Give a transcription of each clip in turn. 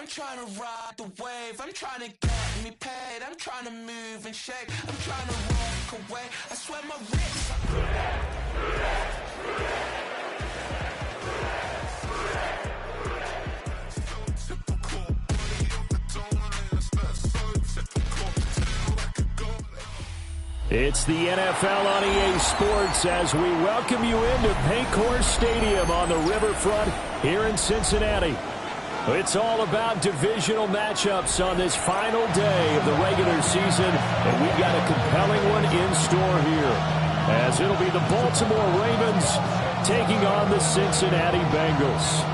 I'm trying to ride the wave. I'm trying to get me paid. I'm trying to move and shake. I'm trying to walk away. I swear my wrists. It's the NFL on EA Sports as we welcome you into Paycor Stadium on the riverfront here in Cincinnati. It's all about divisional matchups on this final day of the regular season, and we've got a compelling one in store here, as it'll be the Baltimore Ravens taking on the Cincinnati Bengals.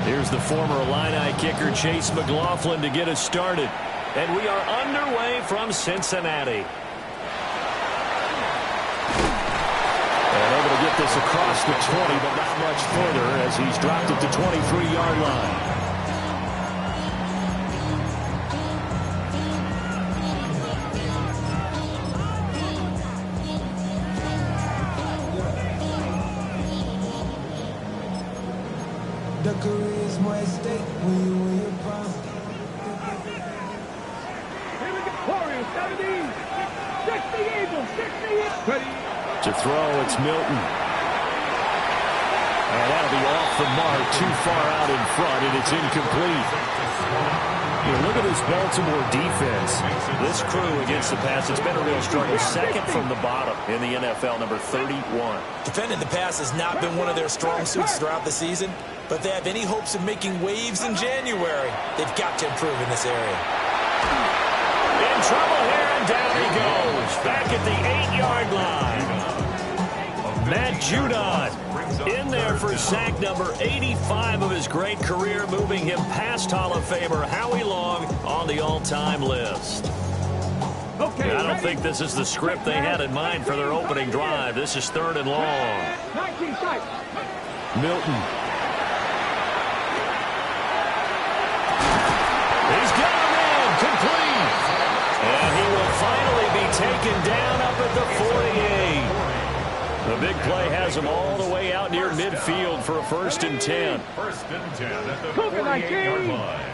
Here's the former Illini kicker Chase McLaughlin to get us started. And we are underway from Cincinnati. And able to get this across the 20, but not much further as he's dropped it to 23-yard line. The career is more at stake when you in your prime. Here we go, Warriors, 70, 60 Eagles, 60 ready. To throw, it's Milton. And that'll be off the mark, too far out in front, and it's incomplete. Look at this Baltimore defense. This crew against the pass, it's been a real struggle. Second from the bottom in the NFL, number 31. Defending the pass has not been one of their strong suits throughout the season, but if they have any hopes of making waves in January, they've got to improve in this area. In trouble here, and down he goes. Back at the 8-yard line. Matt Judon in there for sack number 85 of his great career, moving him past Hall of Famer Howie Long on the all-time list. Okay, I don't think this is the script they had in mind for their opening drive. This is 3rd and long. 19 strikes. Milton. He's got him in, complete. And he will finally be taken down up at the 48. The big play has him all the way out near midfield for a 1st and 10. 1st and 10 at the 48-yard line.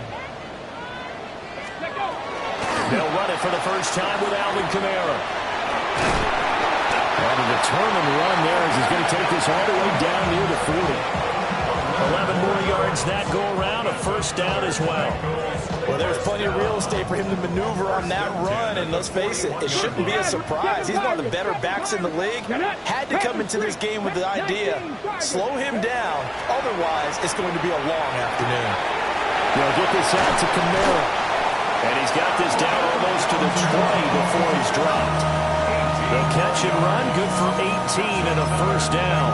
They'll run it for the first time with Alvin Kamara. And a determined run there as he's going to take this all the way down near the 40. 11 more yards that go around, a 1st down as well. Well, there's plenty of real estate for him to maneuver on that run, and let's face it, it shouldn't be a surprise. He's one of the better backs in the league. Had to come into this game with the idea, slow him down, otherwise it's going to be a long afternoon. They'll get this out to Kamara. And he's got this down almost to the 20 before he's dropped. They'll catch and run, good for 18 and a 1st down.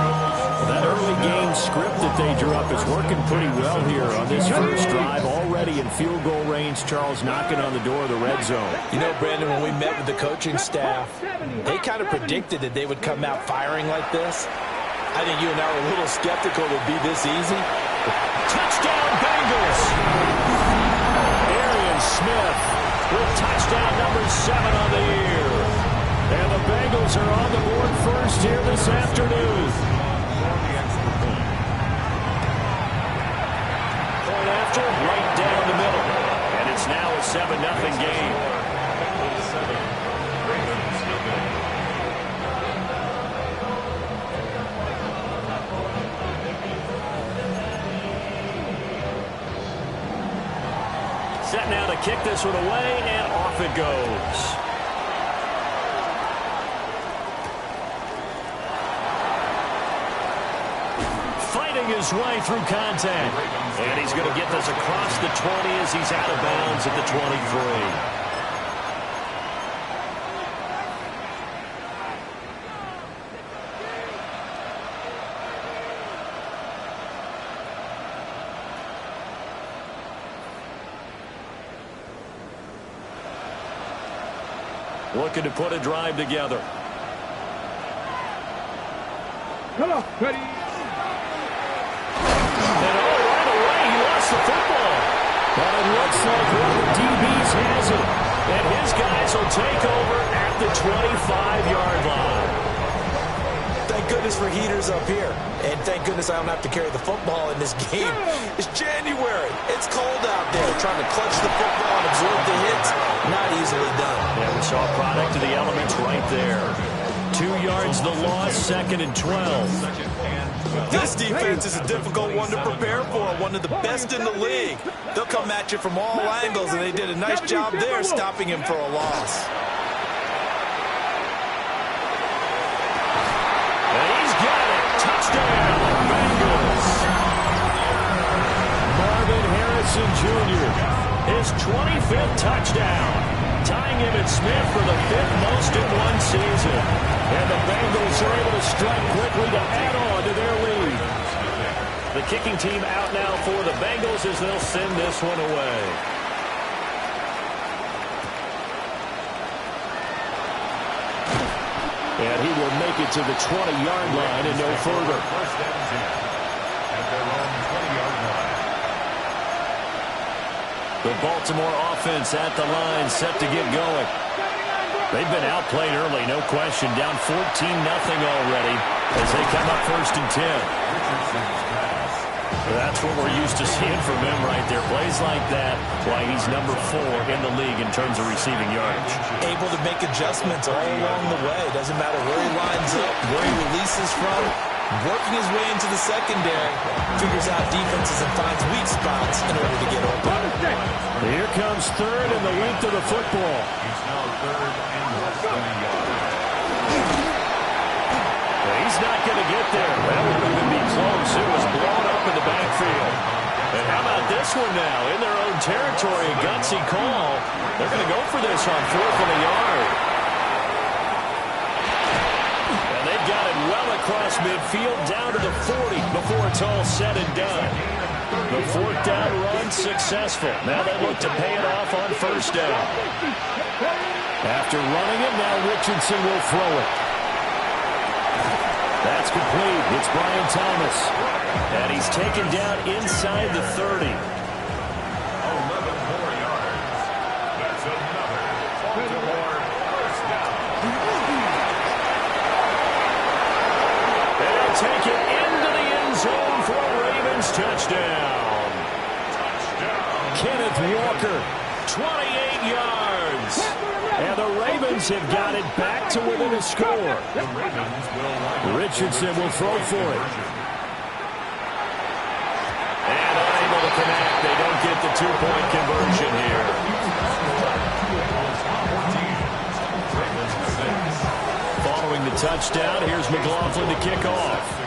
Well, that early game script that they drew up is working pretty well here on this first drive. Already in field goal range, Charles knocking on the door of the red zone. You know, Brandon, when we met with the coaching staff, they kind of predicted that they would come out firing like this. I think you and I were a little skeptical it would be this easy. Touchdown, Bengals! Arian Smith with touchdown number 7 on the year. And the Bengals are on the board first here this afternoon. Point after, right down the middle. And it's now a 7-0 game. Set now to kick this one away, and off it goes. Fighting his way through contact. And he's going to get this across the 20 as he's out of bounds at the 23. Looking to put a drive together. Come on, ready. And all right But it looks like one of the DBs has it. And his guys will take over at the 25-yard line. Thank goodness for heaters up here. And thank goodness I don't have to carry the football in this game. It's January. It's cold out there. Trying to clutch the football and absorb the hits, not easily done. Yeah, we saw a product of the elements right there. 2 yards the loss, 2nd and 12. This defense is a difficult one to prepare for, one of the best in the league. They'll come at you from all angles, and they did a nice job there stopping him for a loss. And he's got it. Touchdown, Bengals. Marvin Harrison Jr., his 25th touchdown, tying him and Smith for the 5th most in one season. And the Bengals are able to strike quickly to add on to their lead. The kicking team out now for the Bengals as they'll send this one away. And he will make it to the 20-yard line and no further. First and 10 at their own 20-yard line. The Baltimore offense at the line, set to get going. They've been outplayed early, no question. Down 14-0 already as they come up 1st and 10. That's what we're used to seeing from him right there. Plays like that, why he's number 4 in the league in terms of receiving yardage. Able to make adjustments all along the way. Doesn't matter where he lines up, where he releases from. Working his way into the secondary. Figures out defenses and finds weak spots in order to get open. Here comes 3rd and the length of the football. He's now 3rd and less than a yard. He's not going to get there. That would even be close. It was blown up in the backfield. And how about this one now? In their own territory, a gutsy call. They're going to go for this on 4th and a yard. And they've got it well across midfield down to the 40 before it's all said and done. The 4th down run successful. Now they look to pay it off on 1st down. After running it, now Richardson will throw it. That's complete. It's Brian Thomas. And he's taken down inside the 30. 11 more yards. That's another Baltimore first down. They'll take it into the end zone for a Ravens touchdown. Kenneth Walker, 28 yards. And the Ravens have got it back to within a score. Richardson will throw for it. And unable to connect. They don't get the 2-point conversion here. Following the touchdown, here's McLaughlin to kick off.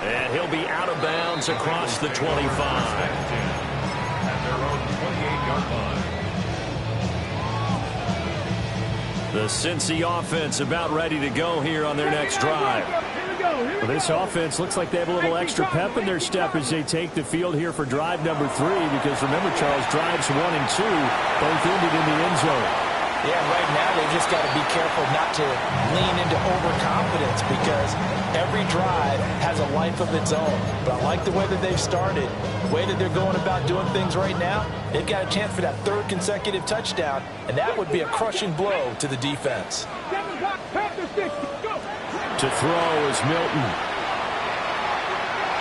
And he'll be out of bounds across the 25. At their own 28-yard line. The Cincy offense about ready to go here on their next drive. Well, this offense looks like they have a little extra pep in their step as they take the field here for drive number 3, because remember, Charles, drives 1 and 2 both ended in the end zone. Yeah, right now they just got to be careful not to lean into overconfidence, because every drive has a life of its own. But I like the way that they've started, the way that they're going about doing things right now. They've got a chance for that 3rd consecutive touchdown, and that would be a crushing blow to the defense. To throw is Milton.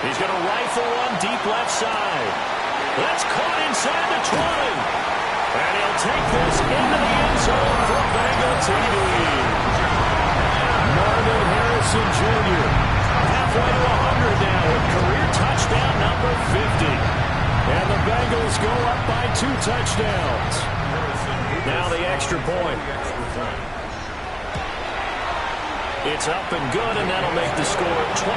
He's going to rifle one deep left side. That's caught inside the 20. And he'll take this into the end zone for Bengal TD. Marvin Harrison Jr. halfway to 100 now with career touchdown number 50. And the Bengals go up by 2 touchdowns. Now the extra point. It's up and good, and that'll make the score 21-6.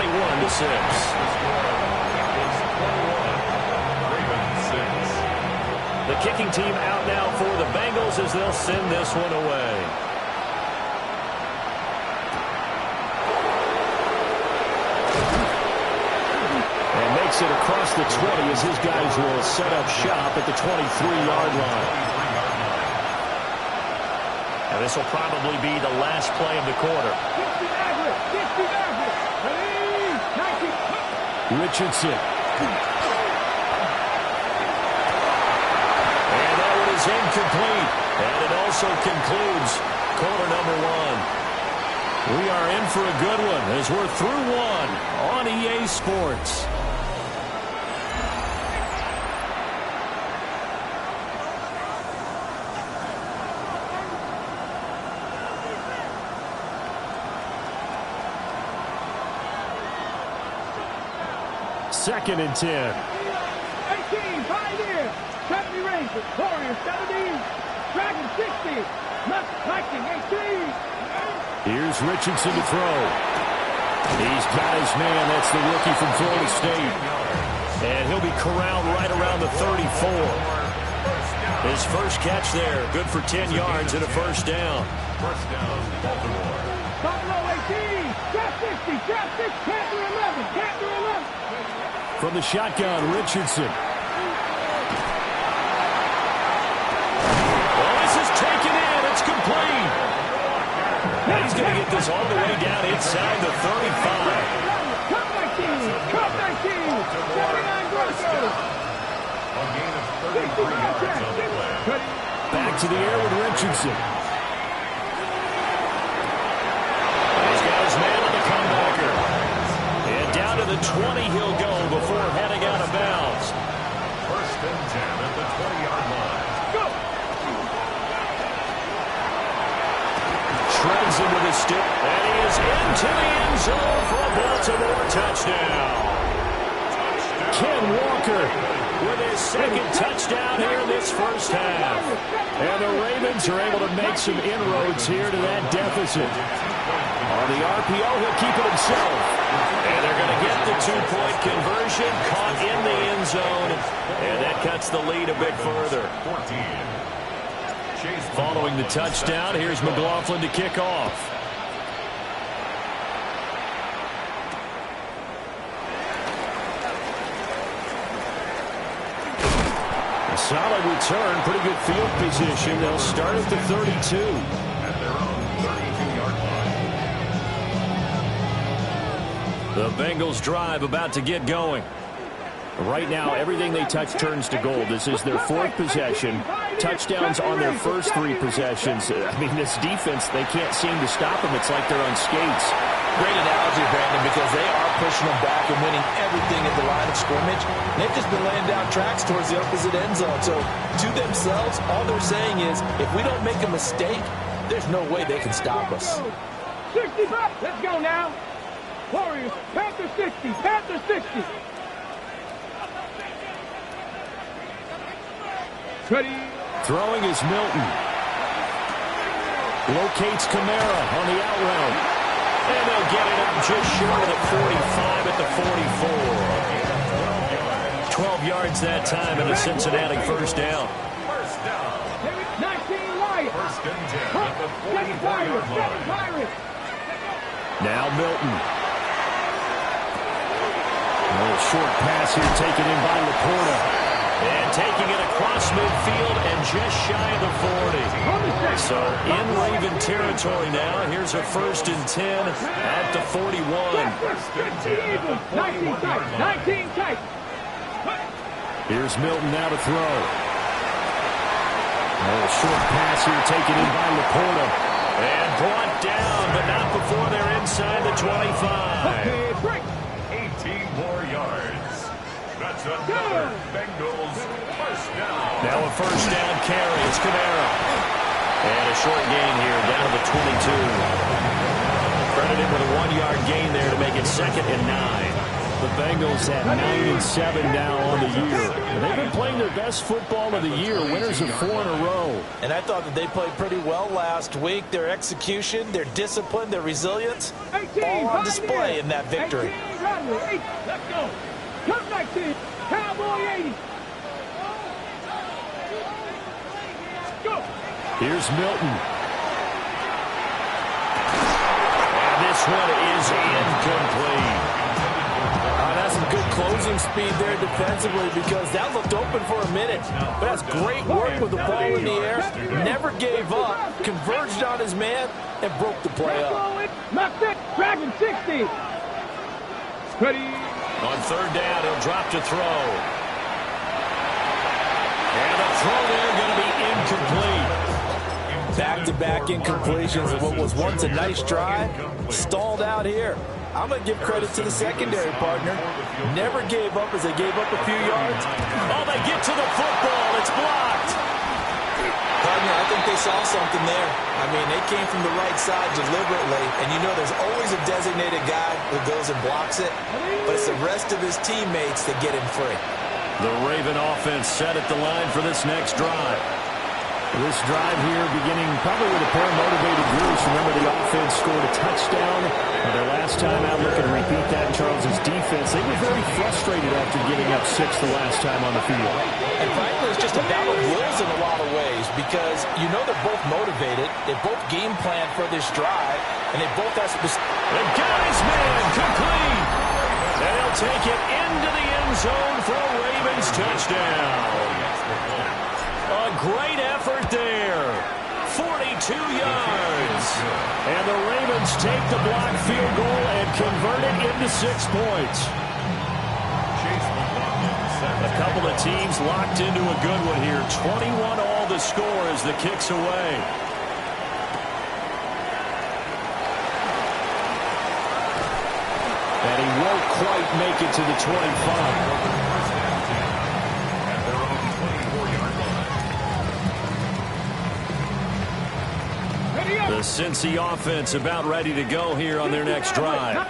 The kicking team out now for the Bengals as they'll send this one away. And makes it across the 20 as his guys will set up shop at the 23-yard line. And this will probably be the last play of the quarter. Richardson. And that one is incomplete. And it also concludes quarter number one. We are in for a good one as we're through one on EA Sports. Second and 10. 18, Pioneer. 70 Rangers. Warriors 70. Dragon 60. Viking 18. Here's Richardson to throw. He's got his man. That's the rookie from Florida State. And he'll be corralled right around the 34. His first catch there. Good for 10 yards and a first down. First down, Baltimore. Buffalo 18. Trap 60. Trap 6. Panther 11. Panther 11. From the shotgun, Richardson. Oh, this is taken in. It's complete. And he's going to get this all the way down inside the 35. Cup 19. Cup 19. 79 Broncos. A gain of 33 yards on the play. Back to the air with Richardson. He's got his man on the comebacker. And down to the 20 he'll go before heading out of bounds. First and 10 at the 20-yard line. Go. Shreds him with his stick. And he is into the end zone for a Baltimore touchdown. Ken Walker with his second touchdown here in this first half. And the Ravens are able to make some inroads here to that deficit. On the RPO, he'll keep it himself. And they're going to get the two-point conversion, caught in the end zone. And that cuts the lead a bit further. 14. Following the touchdown, here's McLaughlin to kick off. A solid return, pretty good field position. They'll start at the 32. At their own 32-yard line. The Bengals drive about to get going. Right now, everything they touch turns to gold. This is their fourth possession. Touchdowns on their first three possessions. I mean, this defense, they can't seem to stop them. It's like they're on skates. Great analogy, Brandon, because they are pushing them back and winning everything at the line of scrimmage. They've just been laying down tracks towards the opposite end zone. So, to themselves, all they're saying is, if we don't make a mistake, there's no way they can stop us. 65. Let's go now. Warriors. Panther 60. Panther 60. Ready. Throwing is Milton. Locates Kamara on the out route. And they'll get it up just short of the 45 at the 44. 12 yards that time and a Cincinnati first down. First down. 19 Wyatt. First and 10 at the 44-yard line. Now Milton. A little short pass here taken in by Laporta. And taking it across midfield and just shy of the 40. So in Raven territory now. Here's a first and 10 at the 41. First and 10 at the 41-yard line. 19 tight. Here's Milton now to throw. A little short pass here taken in by Laporta. And brought down, but not before they're inside the 25. 18 more yards. That's another Bengals first down. Now a first down carry. It's Kamara. And a short gain here down to the 22. Credited with a 1-yard gain there to make it 2nd and 9. The Bengals at 9-7 now on the year. They've been playing their best football of the year, winners of 4 in a row. And I thought that they played pretty well last week. Their execution, their discipline, their resilience, all on display in that victory. 18, let's go. Cup 19, Cowboy 80. Go. Here's Milton. And this one is incomplete. That's some good closing speed there defensively because that looked open for a minute. But that's great work with the ball in the air. Never gave up, converged on his man, and broke the play up. Dragon 60. Ready. On third down, he'll drop to throw. And the throw there going to be incomplete. Back-to-back incompletions of what was once a nice drive. Stalled out here. I'm going to give credit to the secondary partner. Never gave up as they gave up a few yards. Oh, they get to the football. It's blocked. Partner, I think they saw something there. I mean, they came from the right side deliberately, and you know there's always a designated guy who goes and blocks it, but it's the rest of his teammates that get him free. The Raven offense set at the line for this next drive. This drive here beginning probably with a pair of motivated groups. Remember, the offense scored a touchdown their last time out. Looking to repeat that in Charles's defense. They were very frustrated after giving up 6 the last time on the field. And frankly, it's just a battle of wills in a lot of ways because you know they're both motivated. They both game plan for this drive, and they both have specific. The guy's man complete. And he'll take it into the end zone for a Ravens touchdown. A great effort there. 42 yards. And the Ravens take the blocked field goal and convert it into 6 points. A couple of teams locked into a good one here. 21 all the score as the kick's away. And he won't quite make it to the 25. The Cincy offense about ready to go here on their next drive.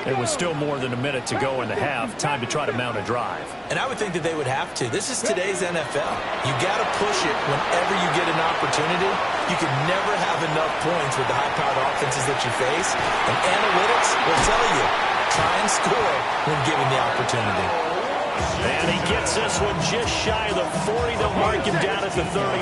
It was still more than a minute to go in the half. Time to try to mount a drive. And I would think that they would have to. This is today's NFL. You got to push it whenever you get an opportunity. You can never have enough points with the high-powered offenses that you face. And analytics will tell you, try and score when given the opportunity. And he gets this one just shy of the 40. They'll mark him down at the 39.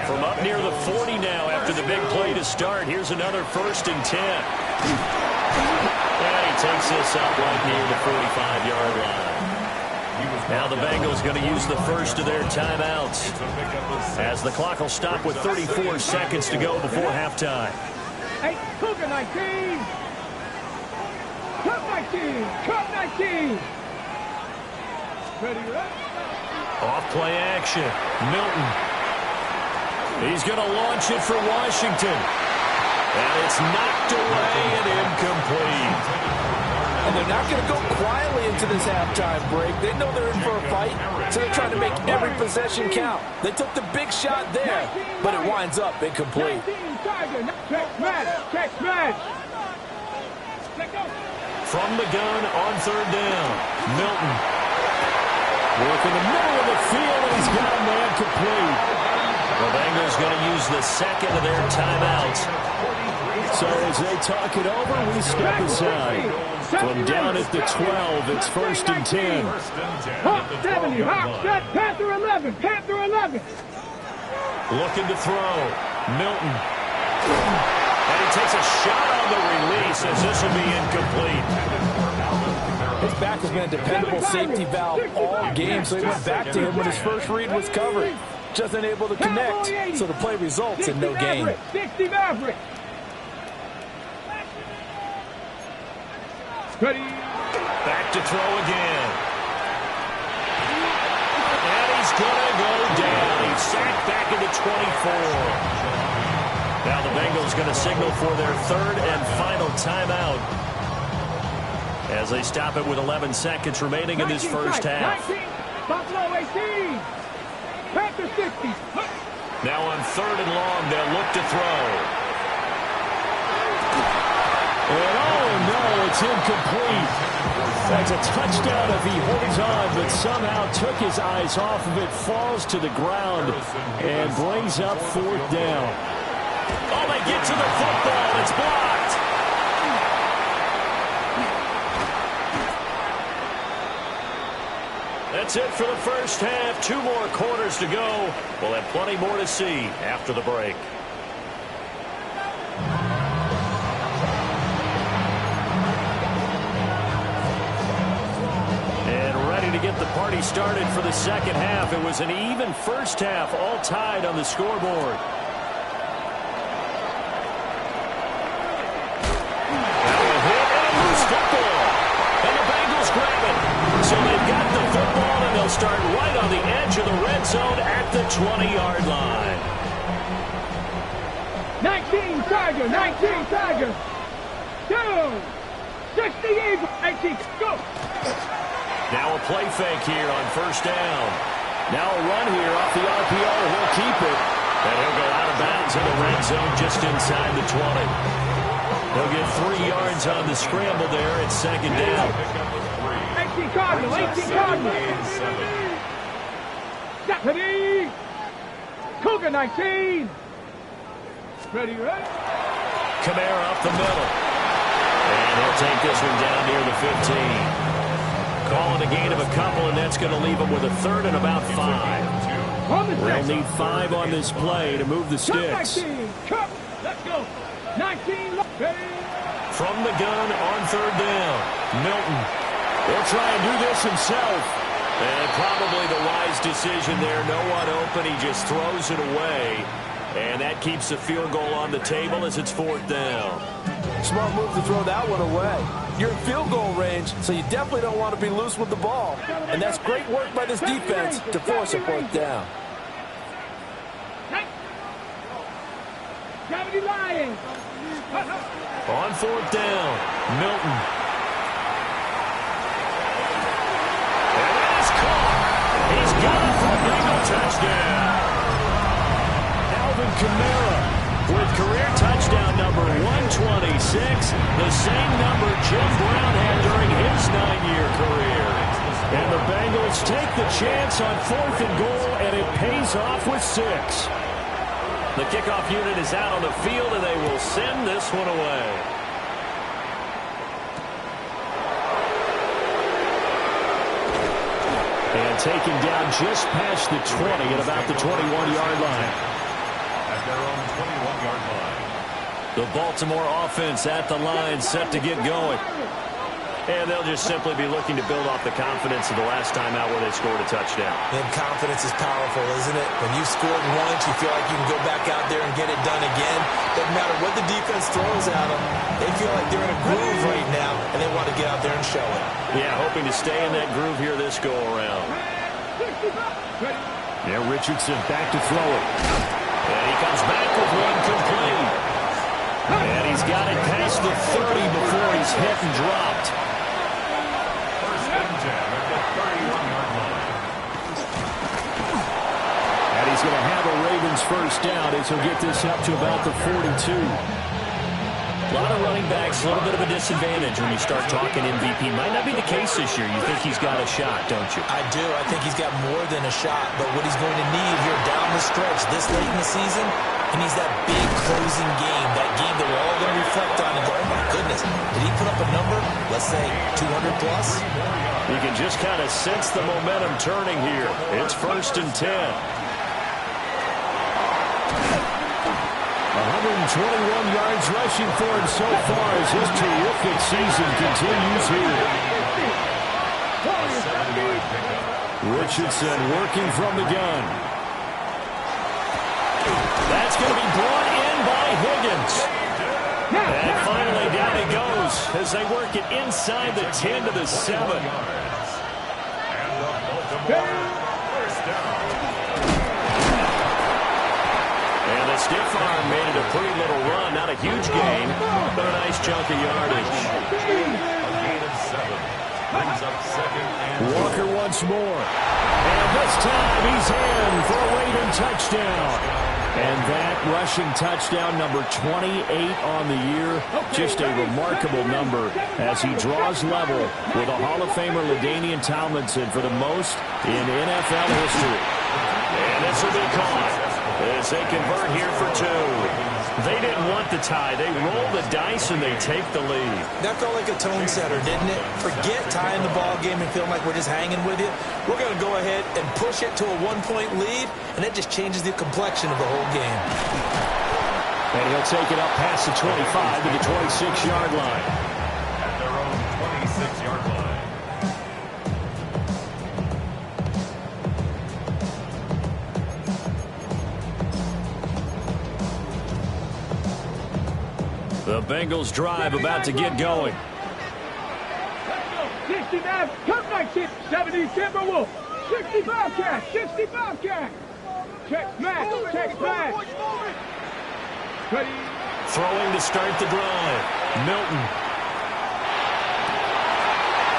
From up near the 40 now after the big play to start. Here's another 1st and 10. And he takes this up right near the 45-yard line. Now the Bengals going to use the first of their timeouts as the clock will stop with 34 seconds to go before halftime. Hey, Cougar 19. Cut 19. Cut 19. Ready, Off play action. Milton. He's going to launch it for Washington. And it's knocked away and incomplete. And they're not going to go quietly into this halftime break. They know they're in for a fight, so they're trying to make every possession count. They took the big shot there, but it winds up incomplete. Check match. Check match. From the gun on third down. Milton. Work in the middle of the field, and he's got a man complete. The Bengals going to use the second of their timeouts. So as they talk it over, we step aside. From down at the 12, it's 1st and 10. Hawk 70, Hawk set, Panther 11, Panther 11. Looking to throw. Milton. And he takes a shot on the release as this will be incomplete. His back has been a dependable safety valve all game, so he went back to him when his first read was covered. Just unable to connect, so the play results in no gain. 60 Maverick. Ready. Back to throw again. And he's going to go down. He's sacked back into 24. Now the Bengals going to signal for their 3rd and final timeout as they stop it with 11 seconds remaining in this first half. 19, Buffalo 18. Panther 60. Now on 3rd and long, they'll look to throw. And oh no, it's incomplete. That's a touchdown if he holds on, but somehow took his eyes off of it, falls to the ground, and brings up 4th down. Oh, they get to the football. It's blocked. That's it for the first half. 2 more quarters to go. We'll have plenty more to see after the break. And ready to get the party started for the second half. It was an even first half, all tied on the scoreboard. Now a hit and a loose football. start right on the edge of the red zone at the 20-yard line. 19 Tiger, 19 Tiger. Down. 68, 19, go. Now a play fake here on first down. Now a run here off the RPO. He'll keep it. And he'll go out of bounds in the red zone just inside the 20. He'll get 3 yards on the scramble there. It's second down. 18 Cardinal, 18 Cardinal. Deputy. Cougar 19. Ready, ready. Kamara up the middle. And he'll take this one down near the 15. Calling a gain of a couple, and that's going to leave him with a third and about 5. They'll need 5 on this play to move the sticks. 19. Cup. Let's go. 19. Ready. From the gun on third down. Milton will try and do this himself. And probably the wise decision there. No one open. He just throws it away. And that keeps the field goal on the table as it's fourth down. Smart move to throw that one away. You're in field goal range, so you definitely don't want to be loose with the ball. And that's great work by this defense to force a fourth down. Gravity Lions. On fourth down, Milton. And that is caught. He's got it for a Bengal touchdown. Alvin Kamara with career touchdown number 126, the same number Jim Brown had during his 9-year career. And the Bengals take the chance on fourth and goal, and it pays off with 6. The kickoff unit is out on the field, and they will send this one away. And taken down just past the 20 at about the 21-yard line. At their own 21-yard line. The Baltimore offense at the line, set to get going. And they'll just simply be looking to build off the confidence of the last time out where they scored a touchdown. And confidence is powerful, isn't it? When you've scored once, you feel like you can go back out there and get it done again. Doesn't matter what the defense throws at them. They feel like they're in a groove right now, and they want to get out there and show it. Yeah, hoping to stay in that groove here this go-around. Yeah, Richardson back to throw it. And he comes back with one complete. And he's got it past the 30 before he's hit and dropped. First and 10 at the 31-yard line. And he's going to have a Ravens first down as he'll get this up to about the 42. A lot of running backs, a little bit of a disadvantage when you start talking MVP. Might not be the case this year. You think he's got a shot, don't you? I do. I think he's got more than a shot. But what he's going to need here down the stretch this late in the season, he needs that big closing game, that game that we're all going to reflect on and go, oh, my goodness, did he put up a number, let's say, 200 plus? You can just kind of sense the momentum turning here. It's first and 10. 121 yards rushing for him so far as his terrific season continues here. Richardson working from the gun. That's going to be brought in by Higgins. And finally down he goes as they work it inside the 10 to the 7. And the Baltimore first down. And the stiff arm made it a pretty little run. Not a huge gain, but a nice chunk of yardage. A gain of 7. Brings up second and Walker once more. And this time he's in for a Raven touchdown. And that rushing touchdown, number 28 on the year. Just a remarkable number as he draws level with a Hall of Famer, LaDainian Tomlinson, for the most in NFL history. And this will be caught as they convert here for 2. They didn't want the tie. They roll the dice and they take the lead. That felt like a tone setter, didn't it? Forget tying the ball game and feeling like we're just hanging with you. We're going to go ahead and push it to a 1-point lead, and that just changes the complexion of the whole game. And he'll take it up past the 25 to the 26-yard line. at their own 26-yard line. The Bengals drive about to get going. 69, come 19, 70, Timberwolf. 60 Bobcat, 60 Bobcat. Check smash, check smash. Ready. Throwing to start the drive. Milton.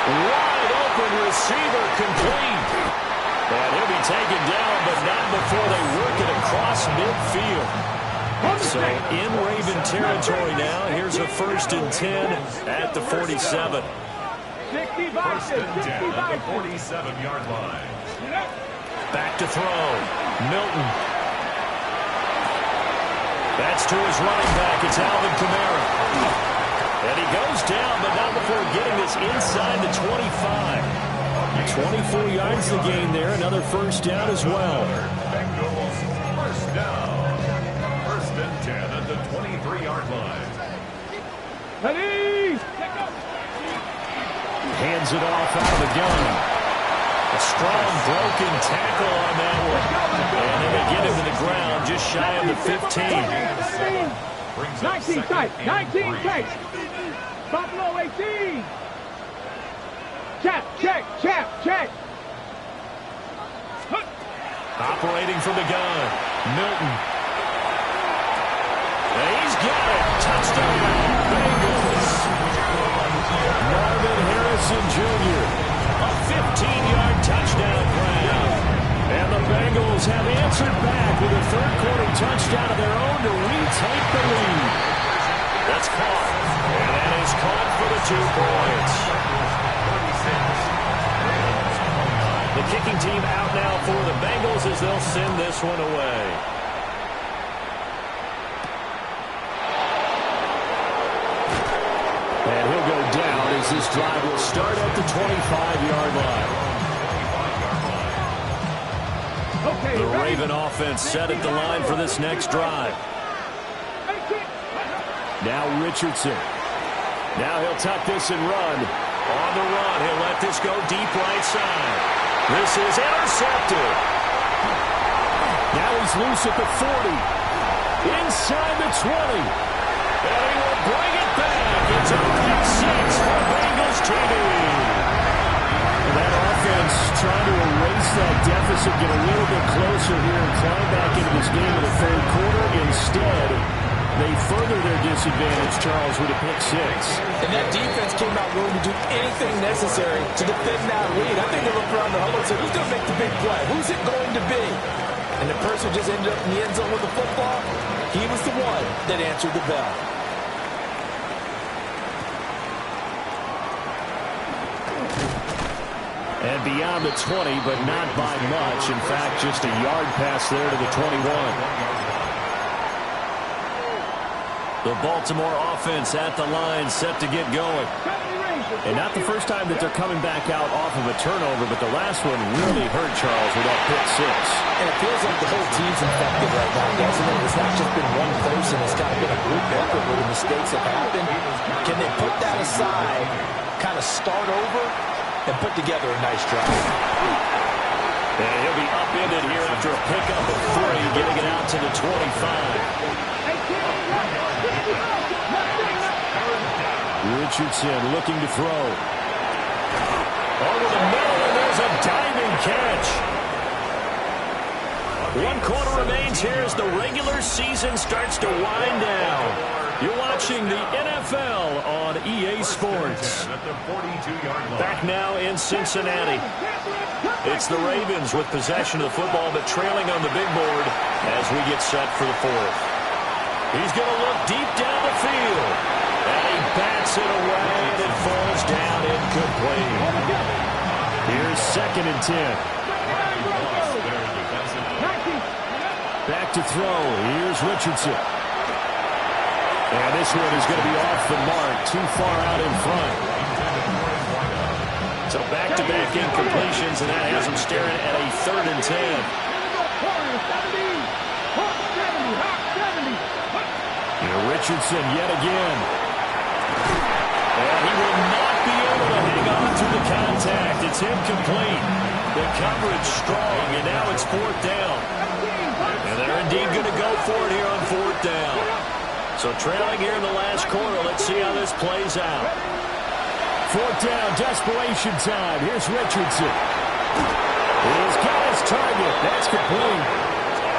Wide open receiver complete. And he'll be taken down, but not before they work it across midfield. So in Raven territory now. Here's a 1st and 10 at the 47. 60 First and 10 at the 47-yard line. Back to throw. Milton. That's to his running back. It's Alvin Kamara. And he goes down, but not before getting this inside the 25. 24 yards to gain there. Another 1st down as well. Bengals first down. 1st and 10 at the 23-yard line. Ready. Hands it off out of the gun. A strong broken tackle on that one. And then they get him to the ground just shy of the 15. 19 tight, 19 tight. Buffalo 18. Check, check, check, check. Operating from the gun. Milton. And he's got it. Touchdown, Bengals. Marvin Harrison Jr. A 15-yard touchdown grab. And the Bengals have answered back with a 3rd-quarter touchdown of their own to retake the lead. That's caught. And that is caught for the 2 points. The kicking team out now for the Bengals as they'll send this one away. And he'll go down as this drive will start at the 25-yard line. The Raven offense set at the line for this next drive. Now Richardson. Now he'll tuck this and run. On the run, he'll let this go deep right side. This is intercepted. Now he's loose at the 40. Inside the 20. And he will bring it back. It's a pick 6 for Bengals TV. That offense trying to erase that deficit, get a little bit closer here and climb back into this game in the 3rd quarter. Instead, they further their disadvantage, Charles, with a pick 6. And that defense came out willing to do anything necessary to defend that lead. I think they looked around the huddle and said, who's going to make the big play? Who's it going to be? And the person who just ended up in the end zone with the football, he was the one that answered the bell. And beyond the 20, but not by much. In fact, just a yard pass there to the 21. The Baltimore offense at the line, set to get going. And not the first time that they're coming back out off of a turnover, but the last one really hurt Charles with that pick 6. And it feels like the whole team's infected right now, doesn't it? It's not just been one person. It's kind of been a group effort where the mistakes have happened. Can they put that aside, kind of start over, and put together a nice drive? And he'll be upended here after a pickup of 3, getting it out to the 25. Richardson looking to throw. Over the middle, and there's a diving catch. 1 quarter remains here as the regular season starts to wind down. You're watching the NFL on EA Sports. Back now in Cincinnati. It's the Ravens with possession of the football, but trailing on the big board as we get set for the 4th. He's going to look deep down the field. And he bats it away, and it falls down incomplete. Here's 2nd and 10. Back to throw. Here's Richardson. And this one is going to be off the mark, too far out in front. So back-to-back incompletions, and that has him staring at a 3rd and 10. Richardson yet again. And he will not be able to hang on through the contact. It's incomplete. The coverage strong, and now it's 4th down. And they're indeed going to go for it here on 4th down. So trailing here in the last quarter. Let's see how this plays out. 4th down, desperation time. Here's Richardson. He's got his target. That's complete.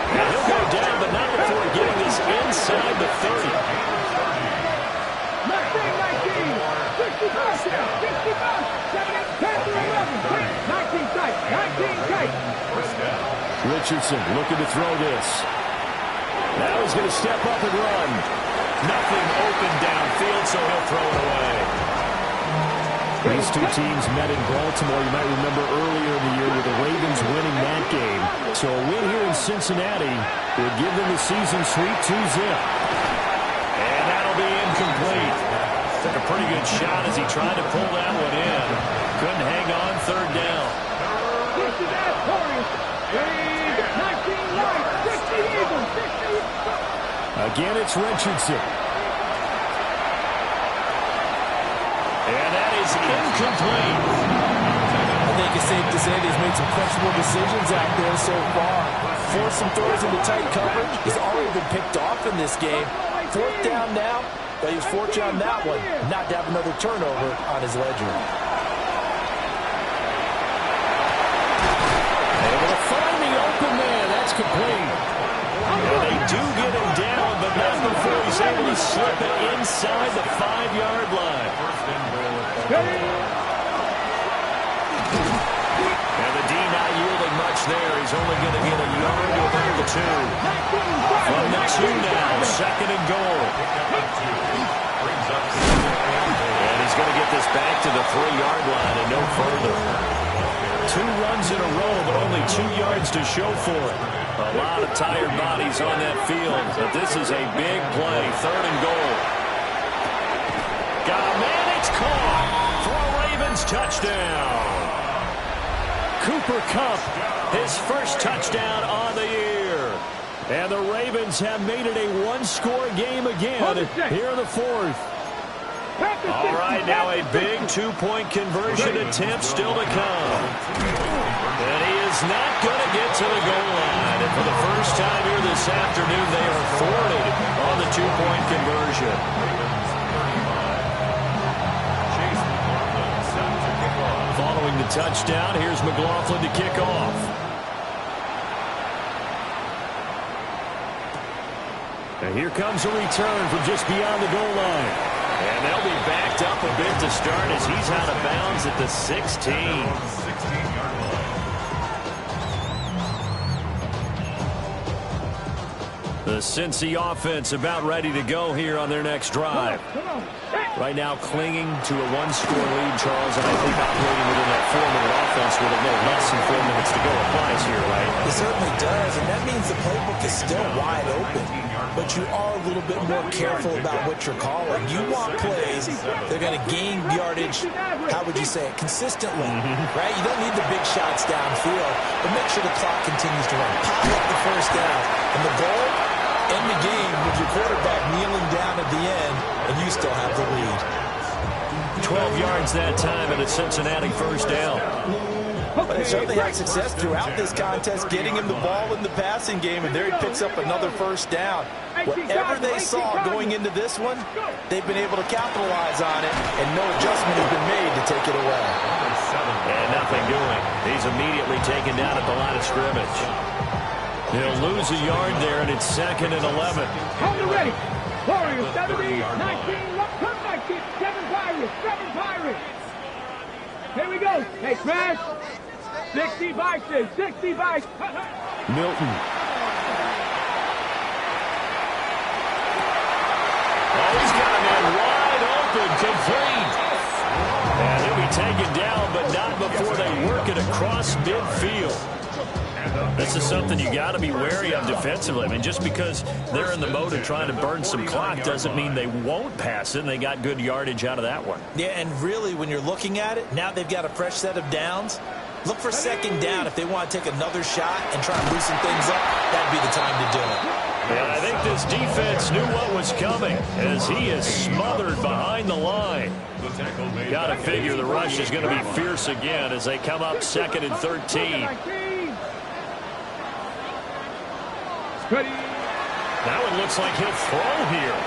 And he'll go down, but not before getting this inside the 30. 19 tight. 19 tight. Richardson looking to throw this. Now he's going to step up and run. Nothing open downfield, so he'll throw it away. These two teams met in Baltimore, you might remember earlier in the year, with the Ravens winning that game. So a win here in Cincinnati would give them the season sweep 2-zip. And that'll be incomplete. Took a pretty good shot as he tried to pull that one in. Couldn't hang on, third down. Again, it's Richardson. And that is incomplete. I think it's safe to say he's made some questionable decisions out there so far. Forced some throws into tight coverage. He's already been picked off in this game. Fourth down now, but he was fortunate on that one not to have another turnover on his ledger. Able to find the open man. That's complete. And they do get him down, but not before he's able to slip it inside the 5-yard line. And the D not yielding much there. He's only going to get a yard to about the 2. From the 2 now, second and goal. And he's going to get this back to the 3-yard line and no further. 2 runs in a row, but only 2 yards to show for it. A lot of tired bodies on that field, but this is a big play. Third and goal. Got a man, it's caught for a Ravens touchdown. Cooper Kupp, his first touchdown on the year. And the Ravens have made it a one-score game again here in the fourth. All right, now a big two-point conversion attempt still to come. And he is not going to get to the goal line. And for the first time here this afternoon, they are thwarted on the two-point conversion. Following the touchdown, here's McLaughlin to kick off. And here comes a return from just beyond the goal line. And they'll be backed up a bit to start as he's out of bounds at the 16. The Cincy offense about ready to go here on their next drive. Right now clinging to a one-score lead, Charles, and I think operating within that 4-minute offense with a little less than 4 minutes to go applies here, right? It certainly does, and that means the playbook is still wide open. But you are a little bit more careful about what you're calling. You want plays that are going to gain yardage, how would you say it, consistently, right? You don't need the big shots downfield, but make sure the clock continues to run. Pop up the first down. And the goal, end the game with your quarterback kneeling down at the end, and you still have the lead. 12 yards that time and a Cincinnati first down. But they certainly had success throughout this contest, getting him the ball in the passing game, and there he picks up another first down. Whatever they saw going into this one, they've been able to capitalize on it, and no adjustment has been made to take it away. And nothing doing. He's immediately taken down at the line of scrimmage. He'll lose a yard there, and it's second and 11. Hold it ready. Warriors, 17, 19, come 19, 7 Pirates, 7 Pirates. Here we go. Hey, smash. 60 Vikings, 60 Vikings. Milton. Oh, he's got a man wide open, complete. And he'll be taken down, but not before they work it across midfield. This is something you got to be wary of defensively. I mean, just because they're in the mode of trying to burn some clock doesn't mean they won't pass it, and they got good yardage out of that one. Yeah, and really, when you're looking at it, now they've got a fresh set of downs. Look for second down if they want to take another shot and try and loosen things up. That'd be the time to do it. And I think this defense knew what was coming as he is smothered behind the line. Got to figure the rush is going to be fierce again as they come up second and 13. Now it looks like he'll throw here.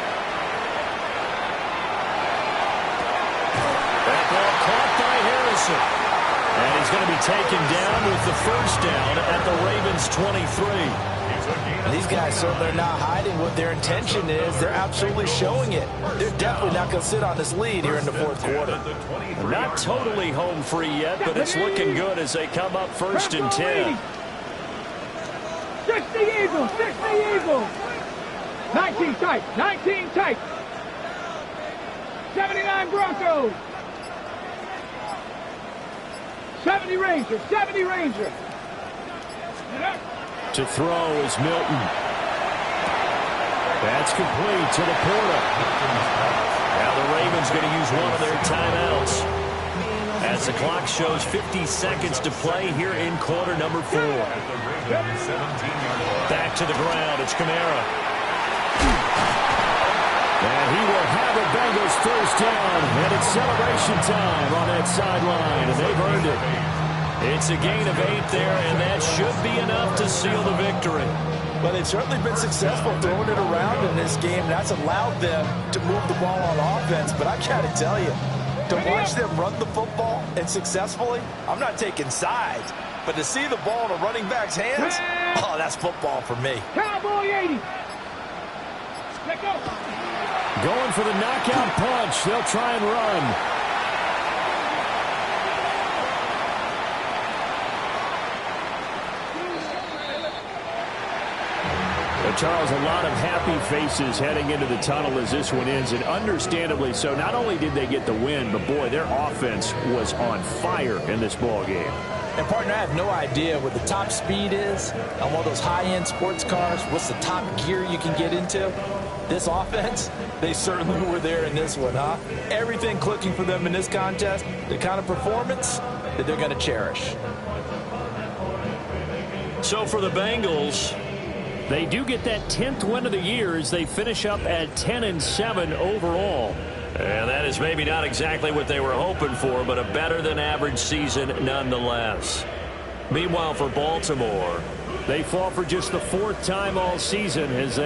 That ball caught by Harrison. And he's going to be taken down with the first down at the Ravens' 23. These guys certainly are not hiding what their intention is. They're absolutely showing it. They're definitely not going to sit on this lead here in the fourth quarter. Not totally home free yet, but it's looking good as they come up first and 10. 60 Eagles, 60 Eagles. 19 tight, 19 tight. 79 Broncos. 70 Rangers, 70 Rangers. To throw is Milton. That's complete to Laporta. Now the Ravens going to use one of their timeouts as the clock shows 50 seconds to play here in quarter number 4. Back to the ground. It's Kamara. And he will have a Bengals first down. And it's celebration time on that sideline. And they've earned it. It's a gain of 8 there, and that should be enough to seal the victory. Well, they've certainly been successful throwing it around in this game. That's allowed them to move the ball on offense. But I got to tell you, to watch them run the football and successfully, I'm not taking sides. But to see the ball in a running back's hands, oh, that's football for me. Cowboy 80. Let go. Going for the knockout punch. They'll try and run. Charles, a lot of happy faces heading into the tunnel as this one ends, and understandably so. Not only did they get the win, but boy, their offense was on fire in this ball game. And partner, I have no idea what the top speed is on one of those high-end sports cars. What's the top gear you can get into? This offense, they certainly were there in this one, huh? Everything clicking for them in this contest, the kind of performance that they're going to cherish. So for the Bengals, they do get that 10th win of the year as they finish up at 10-7 overall. And that is maybe not exactly what they were hoping for, but a better-than-average season nonetheless. Meanwhile, for Baltimore, they fall for just the 4th time all season as they